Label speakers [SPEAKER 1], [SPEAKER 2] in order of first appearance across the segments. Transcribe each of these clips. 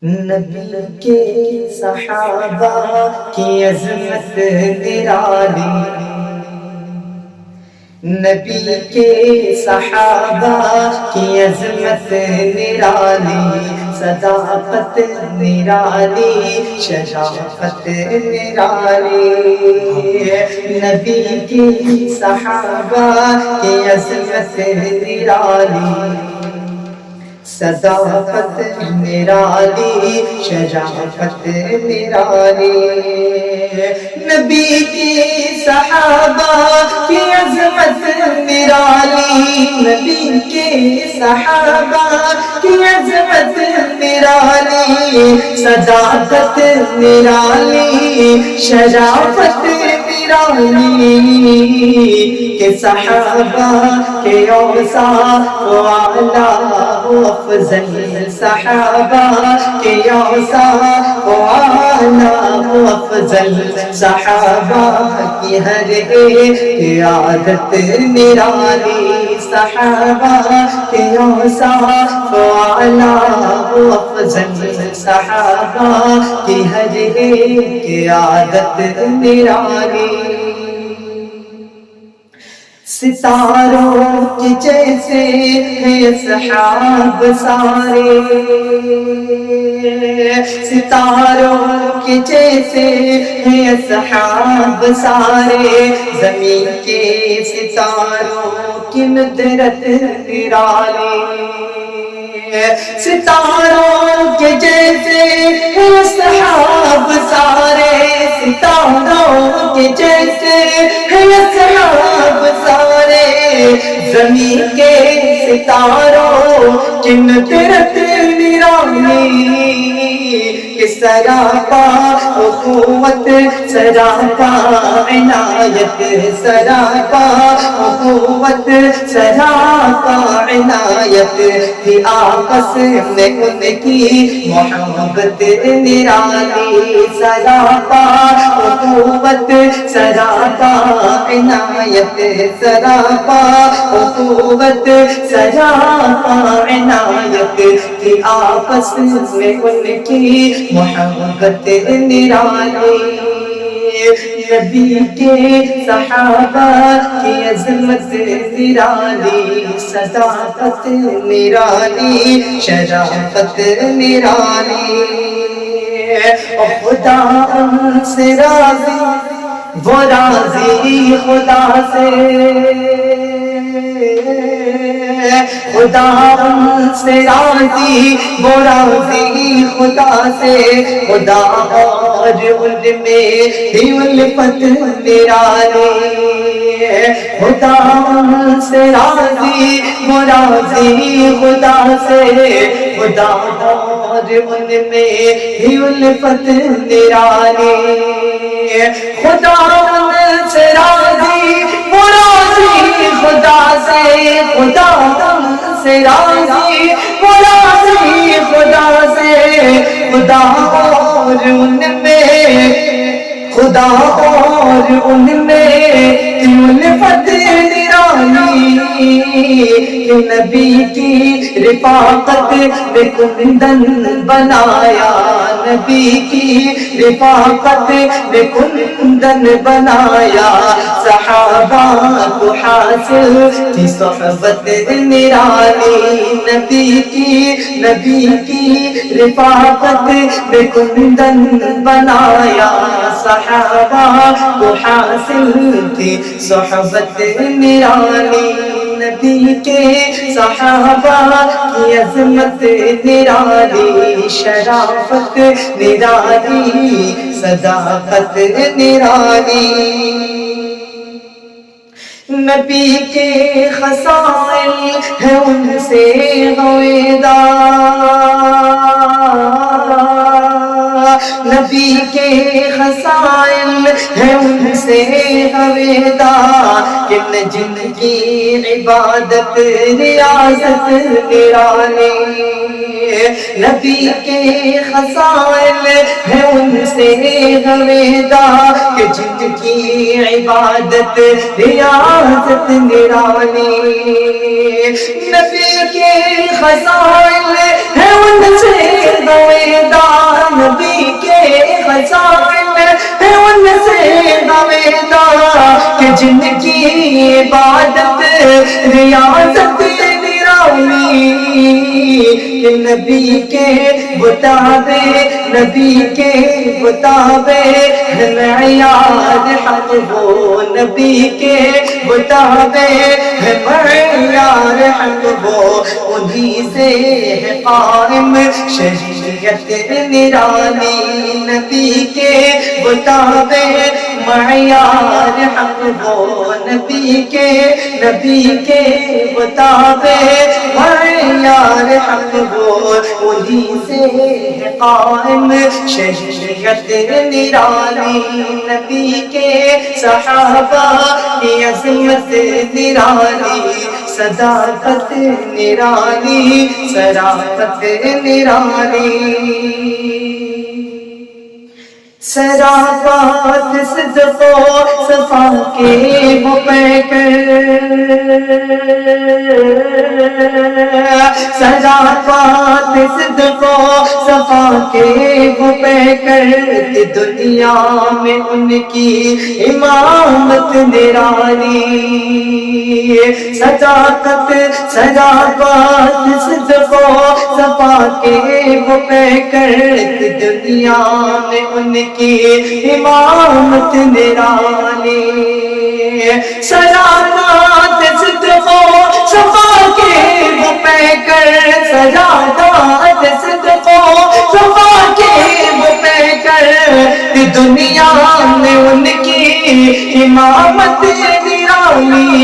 [SPEAKER 1] نبی کے صحابہ کی عظمت نرالی، نبی کے صحابہ کی عظمت نرالی، صداقت نرالی، شجاعت نرالی۔ نبی کے صحابہ کی عظمت نرالی، صداقت نرالی، شجاعت نرالی۔ نبی کی صحابہ کی عظمت نرالی، نبی کے صحابہ کی عظمت نرالی، صداقت نرالی، شجاعت نرالی۔ کہ صحابہ کے اوصاف اعلیٰ و افضل، صحابہ کے اوصاف اعلیٰ و افضل، صحابہ کی ہر ایک عادت نرالی، صحابہ کے اوصاف اعلیٰ و افضل، صحابہ کی ہر ایک عادت نرالی۔ ستاروں کے جیسے ہیں اصحاب سارے، ستاروں کے جیسے ہیں اصحاب سارے، زمین کے ستاروں کی ندرت نرالی۔ ستاروں کے جیسے ہیں اصحاب سارے، ستاروں کے جیسے ہیں اصحاب سارے، زمین کے ستاروں کی ندرت نرالی۔ کہ سراپا قوت، سراپا عنایت، سراپا قوت، سراپا عنایت تھی آپس میں ان کی محبت نرالی، سراپا قوت، سراپا عنایت، سراپا قوت، سراپا عنایت تھی آپس میں ان کی محبت نرالی۔ نبی کے صحابہ کی عظمت نرالی، صداقت نرالی، شرافت نرالی۔ اور خدا ان سے راضی، وہ راضی خدا سے، خدا ان سے راضی، وہ راضی خدا سے، خدا اور ان میں ہی الفت نرالی۔ خدا ان سے راضی، وہ راضی خدا سے، خدا اور ان میں ہی الفت نرالی۔ خدا ان سے راضی، وہ راضی خدا سے، خدا ان سے راضی، وہ راضی خدا سے، خدا اور ان میں، خدا اور ان میں الفت نرالی۔ کہ نبی کی رفاقت میں کندن بنایا، نبی کی رفاقت میں کندن بنایا، صحابہ کو حاصل تھی صحبت نرالی۔ نبی کی رفاقت میں کندن بنایا، صحابہ کو حاصل تھی صحبت نرالی۔ نبی کے صحابہ کی عظمت نرالی، شرافت نرالی، صداقت نرالی۔ نبی کے خصائل ہیں ان سے ہویدا، نبی کے خصائل ہیں ان سے ہویدا، کہ جن کی عبادت ریاضت نرالی۔ نبی کے خصائل ہے ان سے ہویدا کہ جن کی عبادت ریاضت نرالی. نبی کے خصائل ہے ان سے ہویدا، نبی کے خصائل ہے ان سے ہویدا کہ جن کی عبادت ریاضت نرالی. کہ نبی کے مطابق، نبی کے مطابق معیار حق ہو، نبی کے مطابق معیار حق ہو، انہی سے ہے قائم شریعت نرالی. نبی کے مطابق معیار حق ہو، نبی کے مطابق معیار حق ہو، انہی سے ہے قائم شریعت نرالی. نبی کے صحابہ کی عظمت نرالی، صداقت نرالی، صرافت نرالی. صرافت صدق و صفا کے وہ پیکر، صرافت صدق و صفا کے وہ پیکر، دنیا میں ان کی امامت نرالی. صداقت صدق و صفا کے وہ پیکر، دنیا میں ان کی امامت نرالی. صداقت صدق و صفا کے وہ پیکر، صداقت صدق و صفا کے وہ پیکر، دنیا میں ان کی امامت نرالی.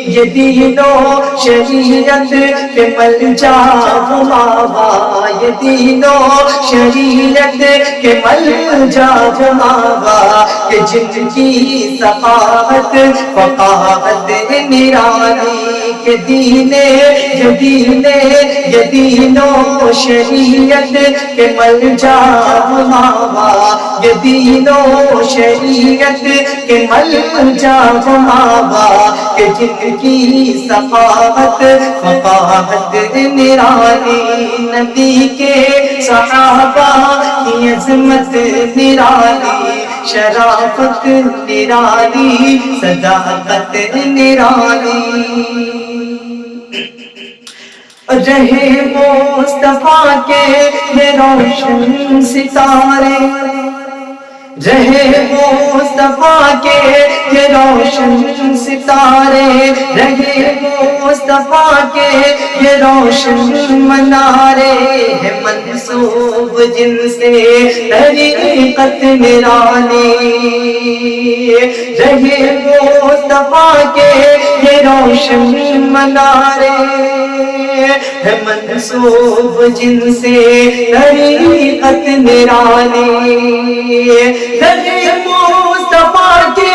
[SPEAKER 1] یہ دین و شریعت کے ملجا و ماوا، یہ دین و شریعت کے ملجا و ماوا، کہ جن کی ثقافت فقاہت نرالی. کہ دین و شریعت کے ملجا و ماوا، یہ دین و شریعت کے ملجا و ماوا، کہ جن کی ثقافت فقاہت نرالی. نبی کے صحابہ کی عظمت نرالی، شرافت نرالی، صداقت نرالی. رہے مصطفیٰ کے یہ روشن ستارے، رہے مصطفیٰ کے یہ روشن ستارے، رہے مصطفیٰ کے یہ روشن منارے، ہے منسوب جن سے طریقت نرالی. رہے مصطفیٰ کے یہ روشن منارے، ہے منسوب جن سے طریقت نرالی. رہے مصطفیٰ کے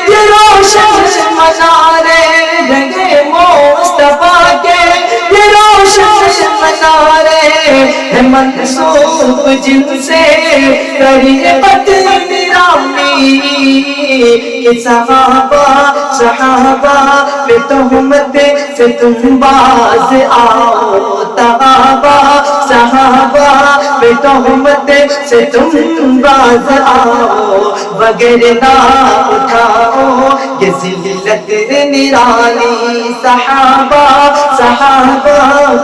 [SPEAKER 1] یہ روشن منارے، رہے مصطفیٰ کے یہ روشن منارے، ہے منسوب جن سے طریقت نرالی. کہ صحابہ پہ تہمت سے تم باز آؤ، صحابہ پہ تہمت سے تم باز آؤ، وگرنہ اٹھاؤ یہ ذلت نرالی. صحابہ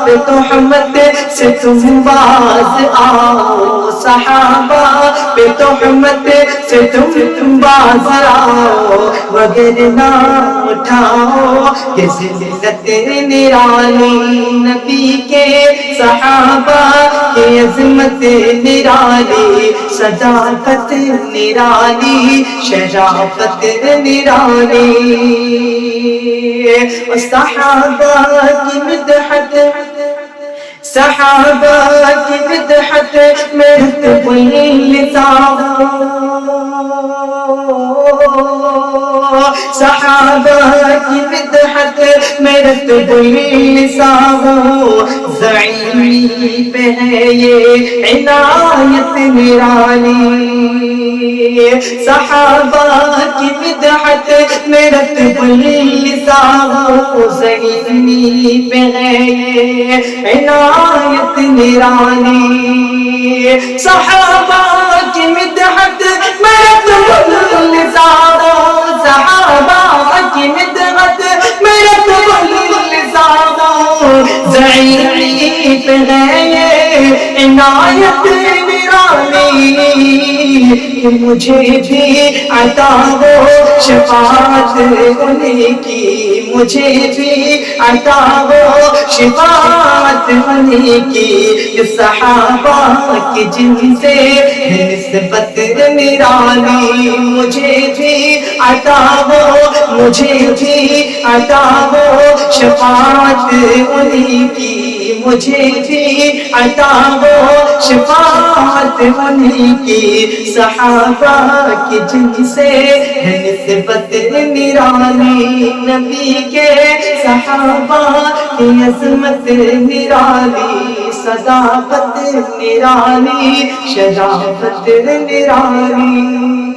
[SPEAKER 1] پہ تہمت سے تم باز آؤ، صحابہ پہ تہمت سے تم باز آؤ، وگرنہ اٹھاؤ یہ ذلت نرالی. نبی کے صحابہ کی عظمت نرالی، صداقت نرالی، شرافت نرالی. صحابہ کی مدحت، صحابہ کی مدحت میں کوئی لسان، صحابہ کی مدحت میں رتب النساء زعیمی پہ ہے یہ عنایت نرالی صحابہ کی مدحت میں رتب النساء زعیمی پہ ہے یہ عنایت نرالی صحابہ کی مدحت میں رتب النساء صحابہ کی مدحت میں رتب النساء ضعیف ہے یہ عنایت نرالی مجھے بھی عطا ہو شفاعت انہیں کی مجھے بھی عطا ہو شفاعت انہیں کی صحابہ کی جن سے نسبت نرالی مجھے بھی عطا ہو مجھے بھی عطا ہو شفاعت انہیں کی مجھے بھی عطا ہو شفاعت انہیں کی صحابہ کی جن سے نسبت نرالی نبی کے صحابہ کی عظمت نرالی صداقت نرالی شرافت نرالی